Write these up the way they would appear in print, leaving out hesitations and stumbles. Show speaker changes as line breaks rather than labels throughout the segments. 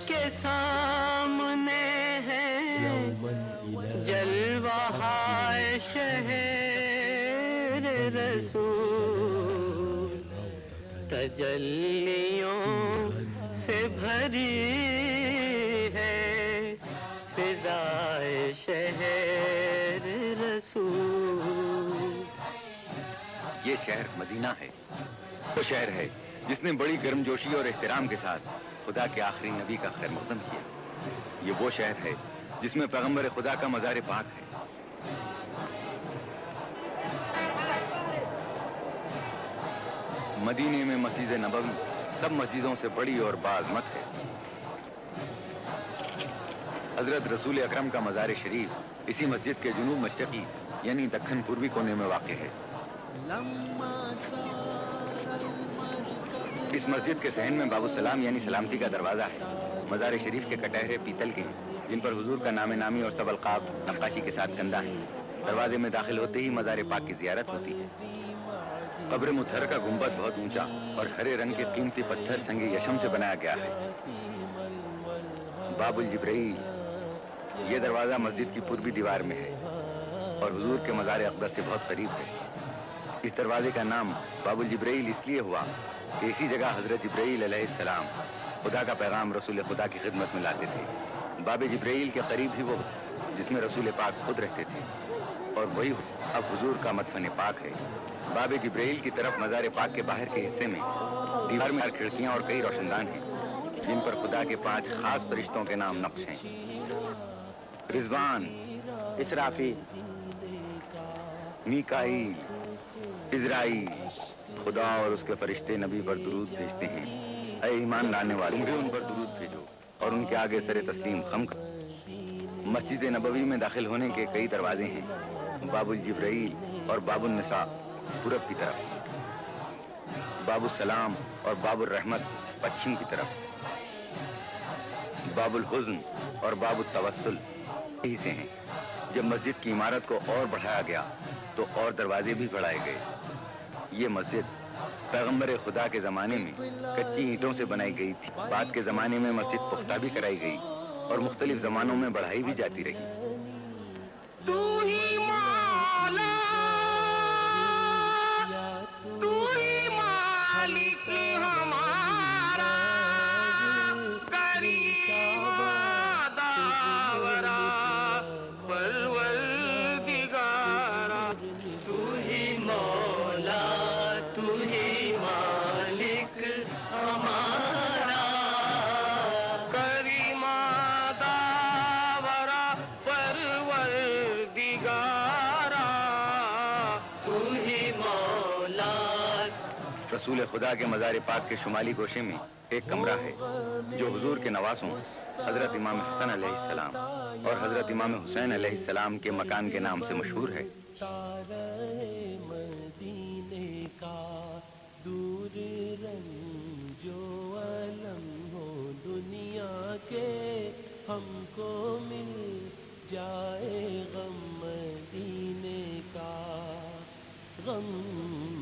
کے سامنے ہے جلوہ شہر رسول، تجلیوں سے بھری ہے فضائے شہر رسول۔
یہ شہر مدینہ ہے، وہ شہر ہے جس نے بڑی گرم جوشی اور احترام کے ساتھ خدا کے آخری نبی کا خیر مقدم کیا۔ یہ وہ شہر ہے جس میں پیغمبر خدا کا مزار پاک ہے۔ مدینے میں مسجد نبوی سب مسجدوں سے بڑی اور باعظمت ہے۔ حضرت رسول اکرم کا مزار شریف اسی مسجد کے جنوب مشرقی یعنی دکن پوروی کونے میں واقع ہے۔ اس مسجد کے صحن میں باب السلام یعنی سلامتی کا دروازہ ہے۔ مزار شریف کے کٹہرے پیتل کے ہیں جن پر حضور کا نام نامی اور سب القاب نقاشی کے ساتھ کندہ ہے۔ دروازے میں داخل ہوتے ہی مزار پاک کی زیارت ہوتی ہے۔ قبر مطہر کا گنبد بہت اونچا اور ہرے رنگ کے قیمتی پتھر سنگ یشم سے بنایا گیا ہے۔ باب الجبرائیل، یہ دروازہ مسجد کی پوروی دیوار میں ہے اور حضور کے مزار اقدس سے بہت قریب ہے۔ اس دروازے کا نام باب الجبرائیل اس لیے ہوا کہ اسی جگہ حضرت جبرائیل علیہ السلام خدا کا پیغام رسول خدا کی خدمت میں لاتے تھے۔ باب جبرائیل کے قریب ہی وہ جس میں رسول پاک خود رہتے تھے، اور وہی اب حضور کا مدفن پاک ہے۔ باب جبرائیل کی طرف مزار پاک کے باہر کے حصے میں دیوار میں کھڑکیاں اور کئی روشن دان ہیں جن پر خدا کے 5 خاص فرشتوں کے نام نقش ہیں: رضوان، اسرافیل، میکائیل، عزرائیل۔ خدا اور اس کے فرشتے نبی پر درود بھیجتے ہیں: اے ایمان لانے والے، تم بھی ان پر درود بھیجو اور ان کے آگے سر تسلیم خم کرو۔ مسجد نبوی میں داخل ہونے کے کئی دروازے ہیں: باب الجبرائیل اور باب النساء پورب کی طرف، باب السلام اور باب الرحمت پچھم کی طرف، باب الحزن اور باب التوسل یہی سے ہیں۔ جب مسجد کی عمارت کو اور بڑھایا گیا تو اور دروازے بھی بڑھائے گئے۔ یہ مسجد پیغمبر خدا کے زمانے میں کچی اینٹوں سے بنائی گئی تھی۔ بعد کے زمانے میں مسجد پختہ بھی کرائی گئی اور مختلف زمانوں میں بڑھائی بھی جاتی رہی۔
تو ہی مولا، تو ہی مالک ہمارا، کریم داورا پروردگارا۔ تو ہی مولا، تو ہی مالک ہمارا، کریم داورا پروردگارا۔ تو ہی مولا۔
رسول خدا کے مزار پاک کے شمالی گوشے میں ایک کمرہ ہے جو حضور کے نواسوں حضرت امام حسن علیہ السلام اور حضرت امام حسین علیہ السلام کے مکان کے نام سے مشہور ہے۔
مدینے کا دور رنجو علم ہو دنیا کے، ہم کو مل جائے غم مدینے کا، غم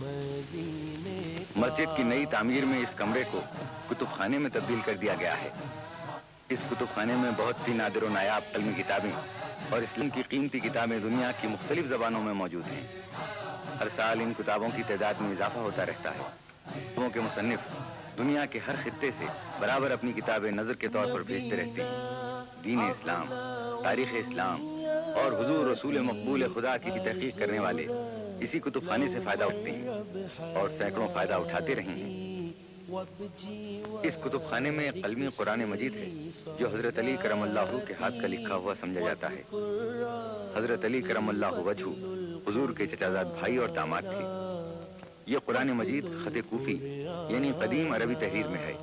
مدینے کا۔
مسجد کی نئی تعمیر میں اس کمرے کو کتب خانے میں تبدیل کر دیا گیا ہے۔ اس کتب خانے میں بہت سی نادر و نایاب علمی کتابیں اور اسلام کی قیمتی کتابیں دنیا کی مختلف زبانوں میں موجود ہیں۔ ہر سال ان کتابوں کی تعداد میں اضافہ ہوتا رہتا ہے۔ کتابوں کے مصنف دنیا کے ہر خطے سے برابر اپنی کتابیں نظر کے طور پر بھیجتے رہتے ہیں۔ دین اسلام، تاریخ اسلام اور حضور رسول مقبول خدا کی تحقیق کرنے والے اسی کتب خانے سے فائدہ اٹھتے ہیں اور سینکڑوں فائدہ اٹھاتے رہے ہیں۔ اس کتب خانے میں ایک قلمی قرآن مجید ہے جو حضرت علی کرم اللہ کے ہاتھ کا لکھا ہوا سمجھا جاتا ہے۔ حضرت علی کرم اللہ وجہ حضور کے چچازاد بھائی اور داماد تھے۔ یہ قرآن مجید خط کوفی یعنی قدیم عربی تحریر میں ہے۔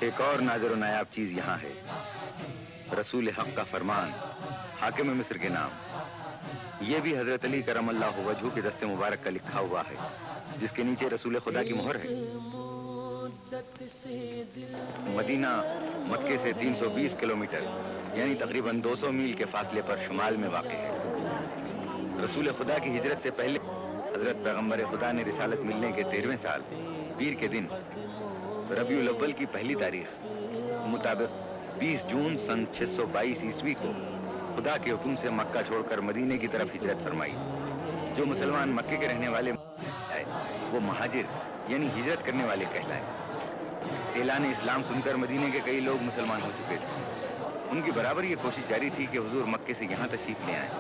ایک اور نادر و نایاب چیز یہاں ہے: رسول حق کا فرمان حاکم مصر کے نام۔ یہ بھی حضرت علی کرم اللہ وجہ کے دست مبارک کا لکھا ہوا ہے جس کے نیچے رسول خدا کی مہر ہے۔ مدینہ مکے سے 320 کلومیٹر یعنی تقریباً 200 میل کے فاصلے پر شمال میں واقع ہے۔ رسول خدا کی ہجرت سے پہلے حضرت پیغمبر خدا نے رسالت ملنے کے 13ویں سال پیر کے دن ربیع الاول کی پہلی تاریخ مطابق 20 جون سن 622 عیسوی کو خدا کے حکم سے مکہ چھوڑ کر مدینے کی طرف ہجرت فرمائی. جو مسلمان مکے کے رہنے والے وہ مہاجر یعنی ہجرت کرنے والے کہلائے. اعلان اسلام سن کر مدینے کے کئی لوگ مسلمان ہو چکے تھے. ان کی برابر یہ کوشش جاری تھی کہ حضور مکے سے یہاں تشریف لے آئیں.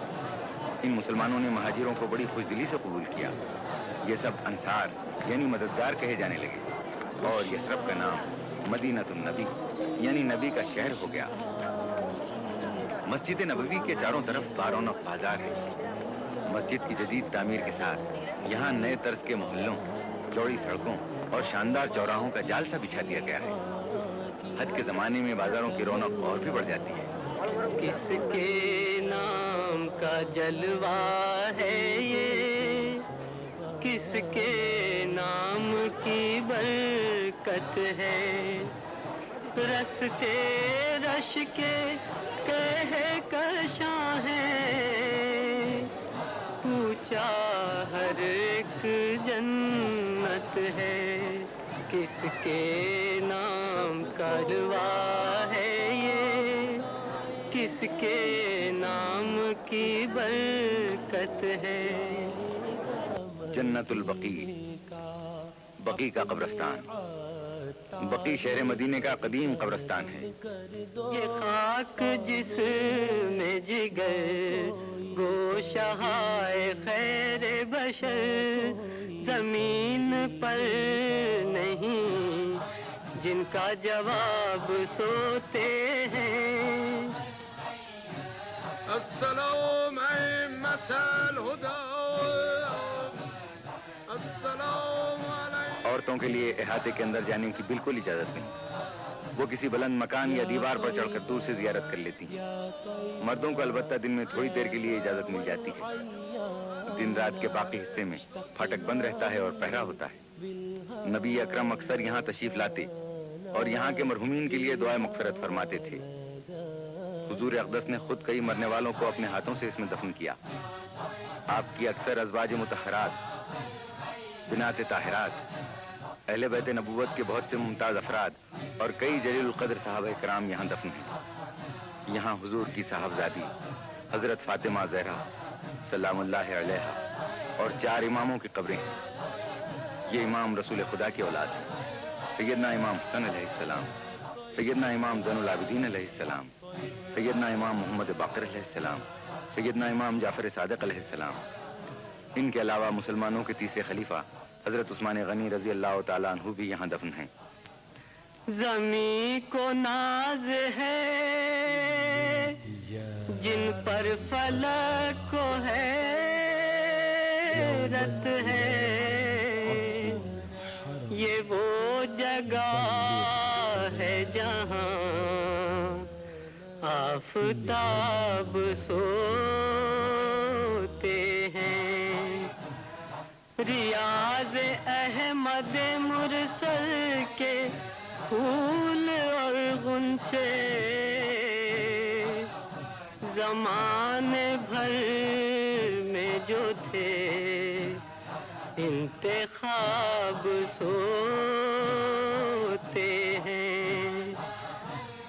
ان مسلمانوں نے مہاجروں کو بڑی خوش دلی سے قبول کیا. یہ سب انصار یعنی مددگار کہے جانے لگے اور یثرب کا نام مدینۃ النبی یعنی نبی کا شہر ہو گیا. مسجد نبوی کے چاروں طرف بارونق بازار ہے. مسجد کی جدید تعمیر کے ساتھ یہاں نئے طرز کے محلوں، چوڑی سڑکوں اور شاندار چوراہوں کا جال سا بچھا دیا گیا ہے. حج کے زمانے میں بازاروں کی رونق اور بھی بڑھ جاتی ہے.
کس کے نام کا جلوہ ہے یہ، کس کے نام کی برکت ہے. رستے رش کے کہکشاں ہے، پوچھا ہر ایک جنت ہے. کس کے نام کا جلوہ ہے یہ، کس کے نام کی برکت ہے.
جنت البقیع، بقیع کا قبرستان. بقیع شہر مدینے کا قدیم قبرستان ہے.
یہ خاک جس میں جگر گوشہائے خیر بشر، زمین پر نہیں جن کا جواب سوتے ہیں. السلام ائمۃ الہدی، السلام علیکم.
عورتوں کے لیے احاطے کے اندر جانے کی بالکل اجازت نہیں. وہ کسی بلند مکان یا دیوار پر چڑھ کر دور سے زیارت کر لیتی ہیں. مردوں کو البتہ دن میں تھوڑی دیر کے لیے اجازت مل جاتی ہے. دن رات کے باقی حصے میں پھاٹک بند رہتا ہے اور پہرا ہوتا ہے. نبی اکرم اکثر یہاں تشریف لاتے اور یہاں کے مرحومین کے لیے دعائے مغفرت فرماتے تھے. حضور اقدس نے خود کئی مرنے والوں کو اپنے ہاتھوں سے اس میں دفن کیا. آپ کی اکثر ازواج مطہرات، بنات طاہرات، اہل بیت نبوت کے بہت سے ممتاز افراد اور کئی جلیل القدر صحابہ کرام یہاں دفن ہیں. یہاں حضور کی صاحبزادی حضرت فاطمہ زہرا سلام اللہ علیہا اور 4 اماموں کی قبریں ہیں. یہ امام رسول خدا کی اولاد ہیں. سیدنا امام حسن علیہ السلام، سیدنا امام زین العابدین علیہ السلام، سیدنا امام محمد باقر علیہ السلام، سیدنا امام جعفر صادق علیہ السلام. ان کے علاوہ مسلمانوں کے تیسرے خلیفہ حضرت عثمان غنی رضی اللہ تعالیٰ عنہ بھی یہاں دفن ہیں.
زمین کو ناز ہے جن پر فلک کو حیرت ہے. یہ وہ جگہ ہے جہاں آفتاب سوتے ہیں. ریاض احمد مرسل کے پھول اور غنچے زمانے بھر میں جو تھے انتخاب سوتے ہیں.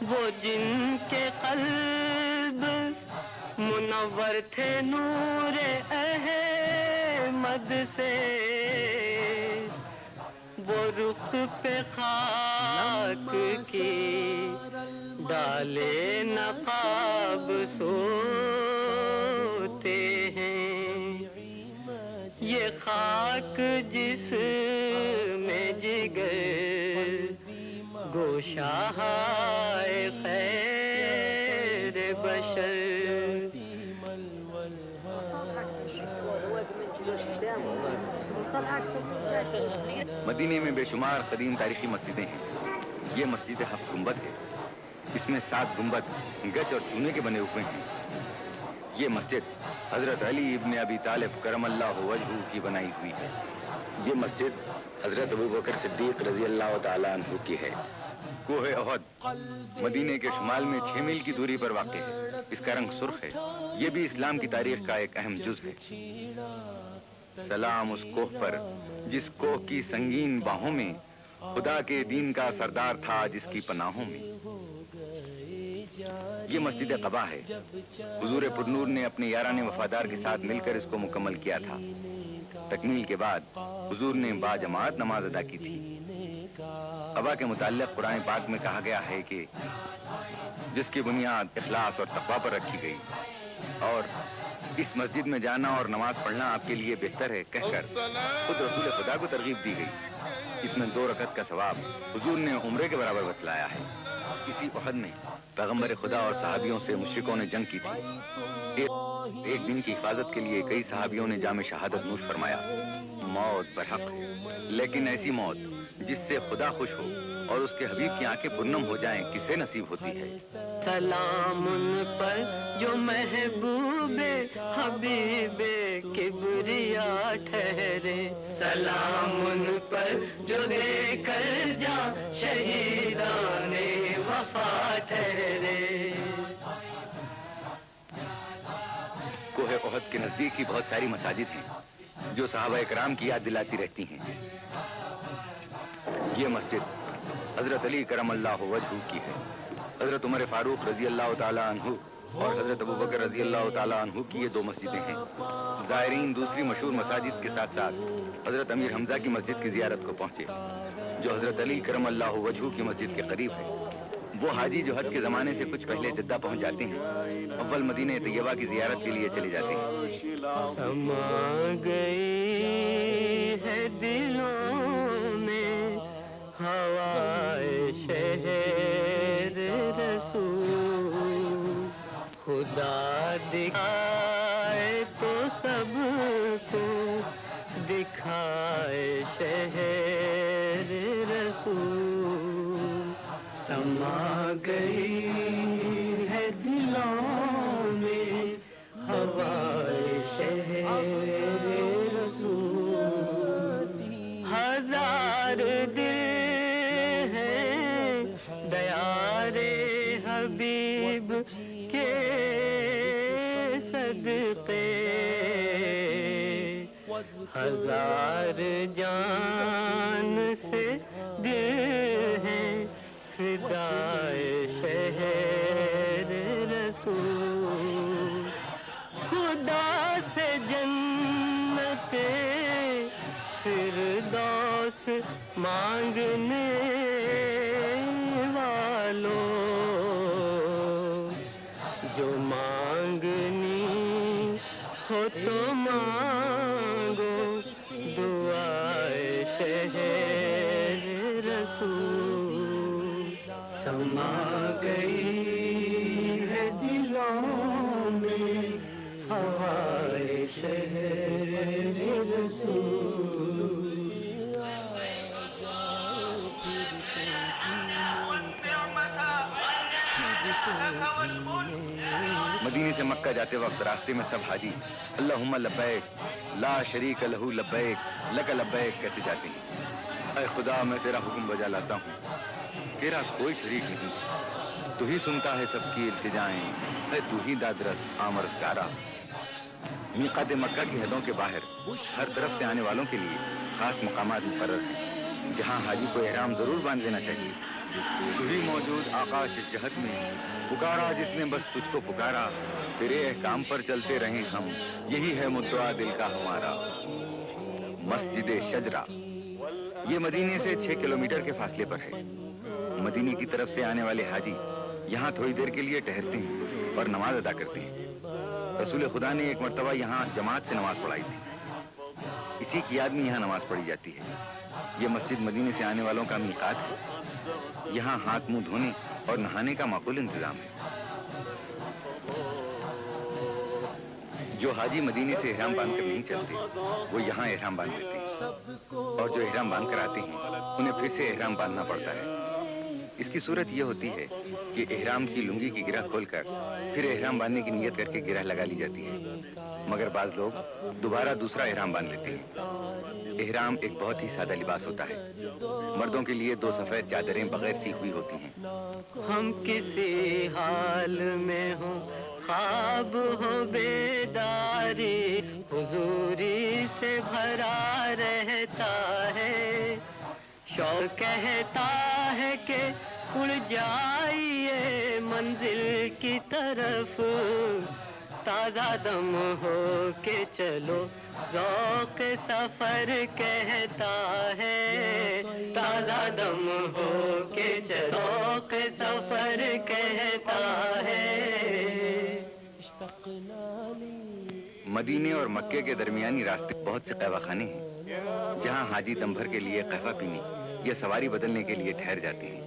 وہ جن کے قلب منور تھے نور احمد سے، وہ رخ پہ خاک کی ڈالے نقاب سوتے ہیں. یہ خاک جس میں جگر گوشہائے خیر بشر.
مدینے میں بے شمار قدیم تاریخی مسجدیں ہیں. یہ مسجد 7 گنبد ہے. اس میں 7 گنبد گچ اور چونے کے بنے ہوئے ہیں. یہ مسجد حضرت علی ابن ابی طالب کرم اللہ وجہہ کی بنائی ہوئی ہے. یہ مسجد حضرت ابوبکر صدیق رضی اللہ تعالیٰ عنہ کی ہے. کوہ احد مدینے کے شمال میں 6 میل کی دوری پر واقع ہے. اس کا رنگ سرخ ہے. یہ بھی اسلام کی تاریخ کا ایک اہم جز ہے. سلام اس کوہ پر جس کوہ کی سنگین باہوں میں خدا کے دین کا سردار تھا جس کی پناہوں میں. یہ مسجد قباء ہے. حضور پرنور نے اپنے یاران وفادار کے ساتھ مل کر اس کو مکمل کیا تھا. تکمیل کے بعد حضور نے با جماعت نماز ادا کی تھی. قباء کے متعلق قرآن پاک میں کہا گیا ہے کہ جس کی بنیاد اخلاص اور تقوی پر رکھی گئی اور اس مسجد میں جانا اور نماز پڑھنا آپ کے لیے بہتر ہے کہہ کر خود رسول خدا کو ترغیب دی گئی. اس میں 2 رکعت کا ثواب حضور نے عمرے کے برابر بتلایا ہے. اسی احد میں پیغمبر خدا اور صحابیوں سے مشرکوں نے جنگ کی تھی. ایک دن کی حفاظت کے لیے کئی صحابیوں نے جام شہادت نوش فرمایا. موت برحق ہے لیکن ایسی موت جس سے خدا خوش ہو اور اس کے حبیب کی آنکھیں پرنم ہو جائیں کسے نصیب ہوتی ہے.
سلام ان پر جو محبوب حبیب کبریا ٹھہرے. سلام ان پر جو دے کر جا شہیدان وفا ٹھہرے.
کوہ احد کے نزدیک ہی بہت ساری مساجد ہیں جو صحابہ کرام کی یاد دلاتی رہتی ہیں. یہ مسجد حضرت علی کرم اللہ وجہہ کی ہے. حضرت عمر فاروق رضی اللہ تعالیٰ عنہ اور حضرت ابوبکر رضی اللہ تعالیٰ عنہ کی یہ 2 مسجدیں ہیں. زائرین دوسری مشہور مساجد کے ساتھ ساتھ حضرت امیر حمزہ کی مسجد کی زیارت کو پہنچے جو حضرت علی کرم اللہ وجہہ کی مسجد کے قریب ہے. وہ حاجی جو حج کے زمانے سے کچھ پہلے جدہ پہنچ جاتے ہیں اول مدینہ طیبہ کی زیارت کے لیے چلے جاتے ہیں.
سما گئی ہے دلوں میں ہوائے شہر رسول. خدا دکھائے تو سب کو دکھائے شہر رسول. سما گئی ہے دلوں میں ہوائے شہر رسول. ہزار دل ہیں دیار حبیب کے صدقے. ہزار جان سے دل ہیں فدائے شہر رسول. خدا سے جنت فردوس مانگنے والوں جو مانگنی ہو تو مانگو دعائے شہر رسول. سما گئی ہے دلوں میں ہوائے شہر رسول.
مدینے سے مکہ جاتے وقت راستے میں سب حاجی اللہم لبیک لا شریک لہ لبیک لک لبیک کہتے جاتے ہیں. اے خدا میں تیرا حکم بجا لاتا ہوں, تیرا کوئی شریک نہیں, تو ہی سنتا ہے سب کی التجائیں, اے تو ہی دادرس آمرزگارا. میقات مکہ کی حدوں کے باہر ہر طرف سے آنے والوں کے لیے خاص مقامات مقرر ہیں جہاں حاجی کو احرام ضرور باندھ لینا چاہیے. تو ہی موجود آکاش اس جہت میں پکارا جس نے بس تجھ کو پکارا, تیرے احکام پر چلتے رہیں ہم, یہی ہے مدعا دل کا ہمارا. مسجد شجرہ یہ مدینے سے 6 کلومیٹر کے فاصلے پر ہے. مدینے کی طرف سے آنے والے حاجی یہاں تھوڑی دیر کے لیے ٹہرتے ہیں اور نماز ادا کرتے ہیں. رسول خدا نے ایک مرتبہ یہاں جماعت سے نماز پڑھائی تھی. اسی کی یاد میں یہاں نماز پڑھی جاتی ہے. یہ مسجد مدینے سے آنے والوں کا میقات ہے. یہاں ہاتھ منہ دھونے اور نہانے کا معقول انتظام ہے. جو حاجی مدینے سے احرام باندھ کر نہیں چلتے وہ یہاں احرام باندھ لیتے ہیں, اور جو احرام باندھ کر آتے ہیں انہیں پھر سے احرام باندھنا پڑتا ہے. اس کی صورت یہ ہوتی ہے کہ احرام کی لنگی کی گرہ کھول کر پھر احرام باندھنے کی نیت کر کے گرہ لگا لی جاتی ہے, مگر بعض لوگ دوبارہ دوسرا احرام باندھ لیتے ہیں. احرام ایک بہت ہی سادہ لباس ہوتا ہے. مردوں کے لیے 2 سفید چادریں بغیر سی ہوئی ہوتی ہیں.
ہم کسی حال میں ہوں خواب ہو بیداری حضوری سے بھرا رہتا ہے. شوق کہتا ہے کہ اڑ جائیے منزل کی طرف تازہ دم ہو کے چلو ذوق سفر کہتا ہے. تازہ دم ہو کے چلو ذوق سفر کہتا ہے.
مدینے اور مکے کے درمیانی راستے بہت سے قہوہ خانے ہیں جہاں حاجی دم بھر کے لیے قہوہ پینے یا سواری بدلنے کے لیے ٹھہر جاتے ہیں.